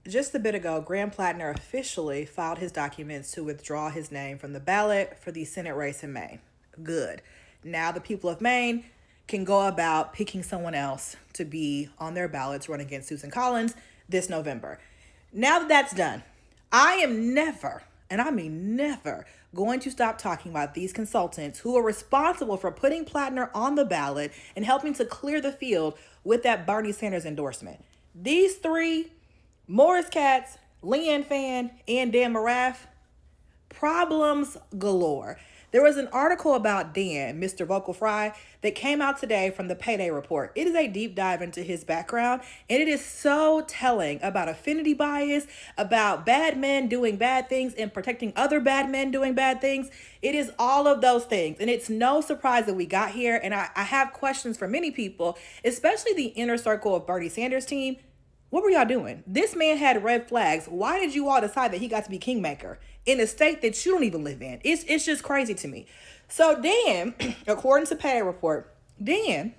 Just a bit ago, Graham Platner officially filed his documents to withdraw his name from the ballot for the Senate race in Maine. Good. Now the people of Maine can go about picking someone else to be on their ballots run against Susan Collins this November. Now that that's done, I am never, and I mean never, going to stop talking about these consultants who are responsible for putting Platner on the ballot and helping to clear the field with that Bernie Sanders endorsement. These three, Morris Katz, Leanne Fan, and Dan Morath, problems galore. There was an article about Dan, Mr. Vocal Fry, that came out today from the Payday Report. It is a deep dive into his background, and it is so telling about affinity bias, about bad men doing bad things and protecting other bad men doing bad things. It is all of those things, and it's no surprise that we got here, and I have questions for many people, especially the inner circle of Bernie Sanders' team. What were y'all doing? This man had red flags. Why did you all decide that he got to be kingmaker in a state that you don't even live in? It's just crazy to me. So Dan, according to Payday Report, Dan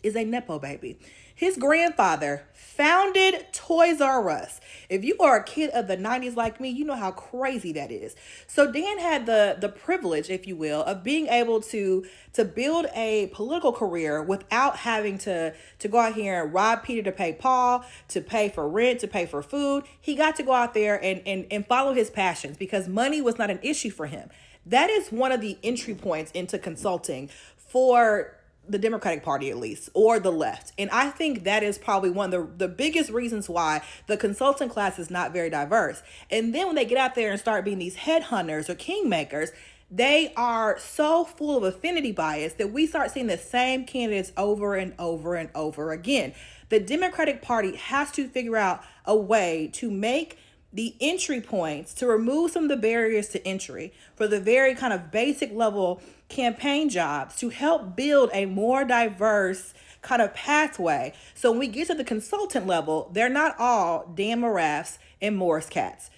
is a Nepo baby. His grandfather founded Toys R Us. If you are a kid of the 90s like me, you know how crazy that is. So Dan had the privilege, if you will, of being able to build a political career without having to go out here and rob Peter to pay Paul, to pay for rent, to pay for food. He got to go out there and follow his passions because money was not an issue for him. That is one of the entry points into consulting for the Democratic Party, at least, or the left. And I think that is probably one of the biggest reasons why the consultant class is not very diverse. And then when they get out there and start being these headhunters or kingmakers, they are so full of affinity bias that we start seeing the same candidates over and over and over again. The Democratic Party has to figure out a way to make the entry points, to remove some of the barriers to entry for the very kind of basic level campaign jobs, to help build a more diverse kind of pathway. So when we get to the consultant level, they're not all Dan Moraths and Morris Katz.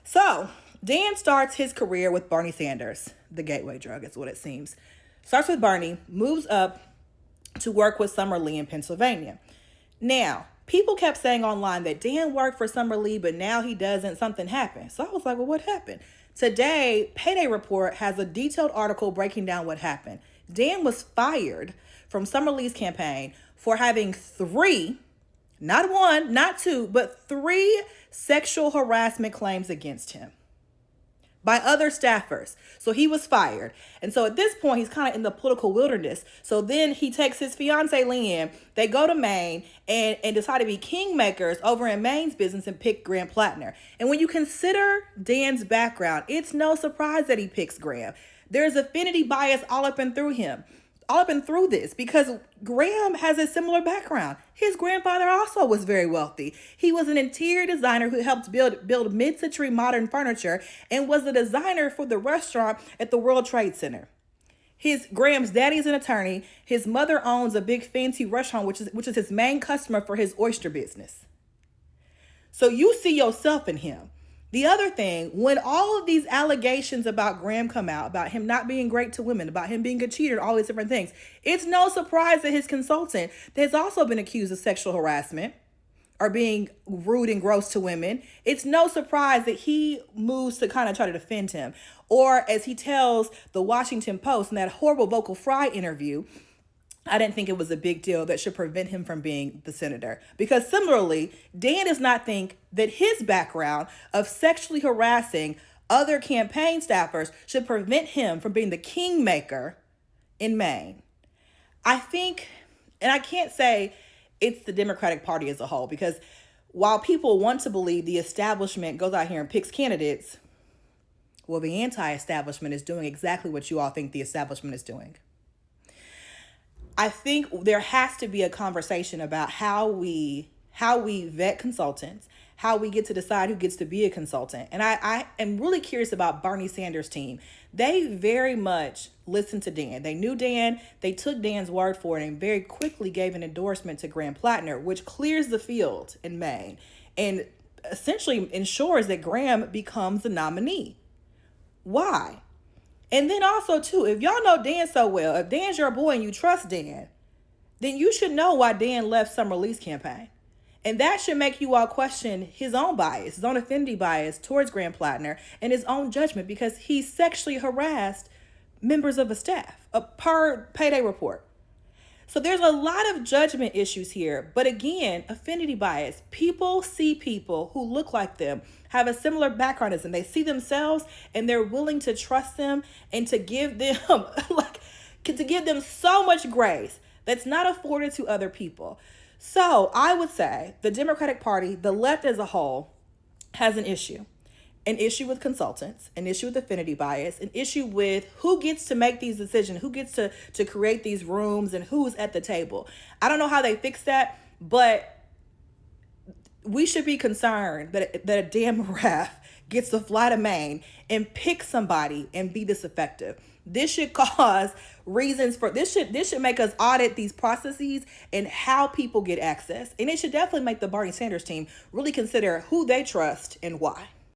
So Dan starts his career with Bernie Sanders. The gateway drug is what it seems. Starts with Bernie, moves up to work with Summer Lee in Pennsylvania. Now, people kept saying online that Dan worked for Summer Lee, but now he doesn't. Something happened. So I was like, well, what happened? Today, Payday Report has a detailed article breaking down what happened. Dan was fired from Summer Lee's campaign for having three, not one, not two, but three sexual harassment claims against him by other staffers. So he was fired. And so at this point, he's kind of in the political wilderness. So then he takes his fiance, Leanne, they go to Maine and decide to be kingmakers over in Maine's business and pick Graham Platner. And when you consider Dan's background, it's no surprise that he picks Graham. There's affinity bias all up and through him. All up and through this, because Graham has a similar background. His grandfather also was very wealthy. He was an interior designer who helped build mid-century modern furniture and was the designer for the restaurant at the World Trade Center. Graham's daddy is an attorney. His mother owns a big fancy restaurant, which is his main customer for his oyster business. So you see yourself in him. The other thing, when all of these allegations about Graham come out, about him not being great to women, about him being a cheater, all these different things, it's no surprise that his consultant has also been accused of sexual harassment or being rude and gross to women. It's no surprise that he moves to kind of try to defend him. Or as he tells the Washington Post in that horrible Vocal Fry interview, I didn't think it was a big deal that should prevent him from being the senator. Because similarly, Dan does not think that his background of sexually harassing other campaign staffers should prevent him from being the kingmaker in Maine. I think, and I can't say it's the Democratic Party as a whole, because while people want to believe the establishment goes out here and picks candidates, well, the anti-establishment is doing exactly what you all think the establishment is doing. I think there has to be a conversation about how we vet consultants, how we get to decide who gets to be a consultant. And I am really curious about Bernie Sanders' team. They very much listened to Dan. They knew Dan. They took Dan's word for it and very quickly gave an endorsement to Graham Platner, which clears the field in Maine and essentially ensures that Graham becomes the nominee. Why? And then also, too, if y'all know Dan so well, if Dan's your boy and you trust Dan, then you should know why Dan left Summer Lee's campaign. And that should make you all question his own bias, his own affinity bias towards Graham Platner and his own judgment, because he sexually harassed members of a staff, per payday report. So there's a lot of judgment issues here. But again, affinity bias. People see people who look like them, have a similar background as them. They see themselves and they're willing to trust them and to give them to give them so much grace that's not afforded to other people. So I would say the Democratic Party, the left as a whole, has an issue with consultants, an issue with affinity bias, an issue with who gets to make these decisions, who gets to create these rooms, and who's at the table. I don't know how they fix that, but we should be concerned that a damn ref gets to fly to Maine and pick somebody and be this effective. This should cause reasons for this should make us audit these processes and how people get access. And it should definitely make the Bernie Sanders team really consider who they trust and why.